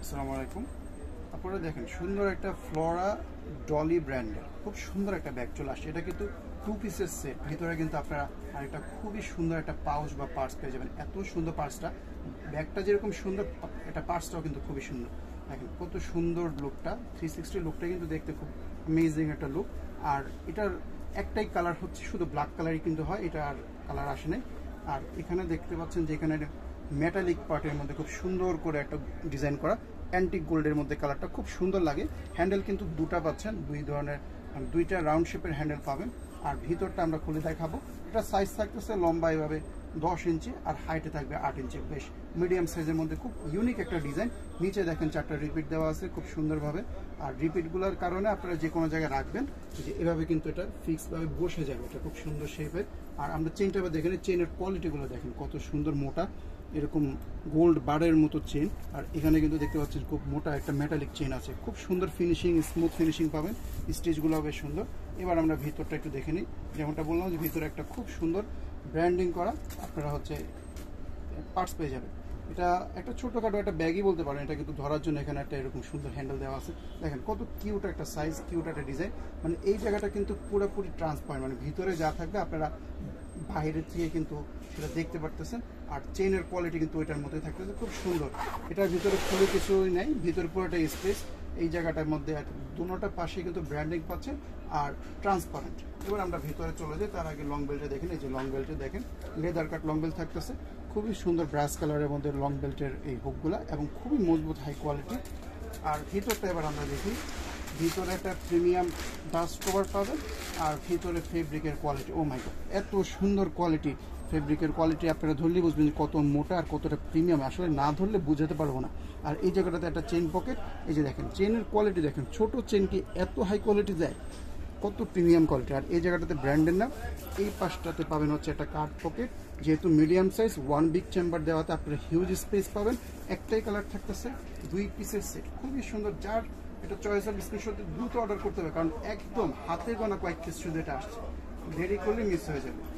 আসসালামু আলাইকুম। আপনারা দেখেন সুন্দর একটা ফ্লোরা ডলি ব্র্যান্ডের খুব সুন্দর একটা ব্যাগ চলে আসছে। এটা কিন্তু 2 পিসের সেট, ভিতরে কিন্তু আপনারা আরেকটা খুবই সুন্দর একটা পাউচ বা পার্স পেয়ে যাবেন। এত সুন্দর পার্সটা, ব্যাগটা যেরকম সুন্দর এটা পার্সটাও কিন্তু খুবই সুন্দর। দেখেন কত সুন্দর লুকটা, 360 লুকটা কিন্তু দেখতে খুব অ্যামেজিং একটা লুক। আর এটার একটাই কালার হচ্ছে, শুধু ব্ল্যাক কালারই কিন্তু হয়, এটা আর কালার আসে নাই। আর এখানে দেখতে পাচ্ছেন যে এখানে মেটালিক পার্টের মধ্যে খুব সুন্দর করে একটা ডিজাইন করা অ্যান্টিক গোল্ডের মধ্যে, কালারটা খুব সুন্দর লাগে। হ্যান্ডেল কিন্তু দুটা পাচ্ছেন, দুই ধরনের, দুইটা রাউন্ড শেপের হ্যান্ডেল পাবেন। আর ভিতরটা আমরা খুলে দেখাবো। এটা সাইজ থাকতেছে লম্বা এভাবে 10 ইঞ্চি আর হাইটে থাকবে 8 ইঞ্চি, বেশ মিডিয়াম সাইজের মধ্যে খুব ইউনিক একটা ডিজাইন। নিচে দেখেন 4টা রিপিট দেওয়া আছে খুব সুন্দরভাবে। আর রিপিটগুলোর কারণে আপনারা যে কোনো জায়গায় রাখবেন, যে এভাবে কিন্তু এটা ফিক্সডভাবে বসে যাবে, এটা খুব সুন্দর শেপের। আর আমরা চেনটা দেখেন, চেনের কোয়ালিটিগুলো দেখেন কত সুন্দর, মোটা এরকম গোল্ড বারের মতো চেন। আর এখানে কিন্তু দেখতে পাচ্ছেন খুব মোটা একটা মেটালিক চেন আছে, খুব সুন্দর ফিনিশিং, স্মুথ ফিনিশিং পাবেন, স্টিচগুলো বেশ সুন্দর। এবার আমরা ভিতরটা একটু দেখে নিই। যেমনটা বললাম যে ভিতরে একটা খুব সুন্দর ব্র্যান্ডিং করা আপনারা পার্টস পেয়ে যাবেন। এটা একটা ছোটখাটো একটা ব্যাগই বলতে পারেন, এটা কিন্তু ধরার জন্য এখানে একটা এরকম সুন্দর হ্যান্ডেল দেওয়া আছে। দেখেন কত কিউট একটা সাইজ, কিউট একটা ডিজাইন। মানে এই জায়গাটা কিন্তু পুরোপুরি ট্রান্সপারেন্ট, মানে ভিতরে যা থাকবে আপনারা বাইরের থেকে কিন্তু সেটা দেখতে পারতেছেন। আর চেইনের কোয়ালিটি কিন্তু ওইটার মধ্যে থাকতেছে, খুব সুন্দর। এটার ভিতরে খুলে কিছুই নেই, ভিতরে পুরোটা স্পেস। এই জায়গাটার মধ্যে দুটোটা পাশে কিন্তু ব্র্যান্ডিং পাচ্ছেন আর ট্রান্সপারেন্ট। এবার আমরা ভিতরে চলে যাই, তার আগে লং বেল্টে দেখেন। এই যে লং বেল্টে দেখেন লেদার কাট লং বেল্ট থাকতেছে, খুবই সুন্দর ব্রাশ কালারের মধ্যে লং বেল্টের এই হুকগুলা, এবং খুবই মজবুত হাই কোয়ালিটি। আর ভিতরটা এবার আমরা দেখি। ভিতরে একটা প্রিমিয়াম ডাস্ট কভার পাবেন, আর ভিতরে ফেব্রিকের কোয়ালিটি, ও মাই গড, এত সুন্দর কোয়ালিটি, ফেব্রিকের কোয়ালিটি আপনারা ধরলেই বুঝবেন যে কত মোটা আর কতটা প্রিমিয়াম, আসলে না ধরলে বুঝাতে পারবো না। আর এই জায়গাটাতে একটা চেন পকেট, এই যে দেখেন চেনের কোয়ালিটি দেখেন, ছোট চেন কি এত হাই কোয়ালিটি যায়, কত প্রিমিয়াম কোয়ালিটি। আর এই জায়গাটাতে ব্র্যান্ডের নাম। এই পাশটাতে পাবেন হচ্ছে একটা কার্ড পকেট, যেহেতু মিডিয়াম সাইজ, 1 বিগ চেম্বার দেওয়াতে আপনারা হিউজ স্পেস পাবেন। একটাই কালার থাকতেছে, 2 পিসের সেট, খুবই সুন্দর। যার এটা চয়েস অফ স্ক্রিনশট দ্রুত অর্ডার করতে হবে, কারণ একদম হাতে গোনা কয়েক পিস শুধু এটা আসছে, দেরি করলে মিস হয়ে যাবে।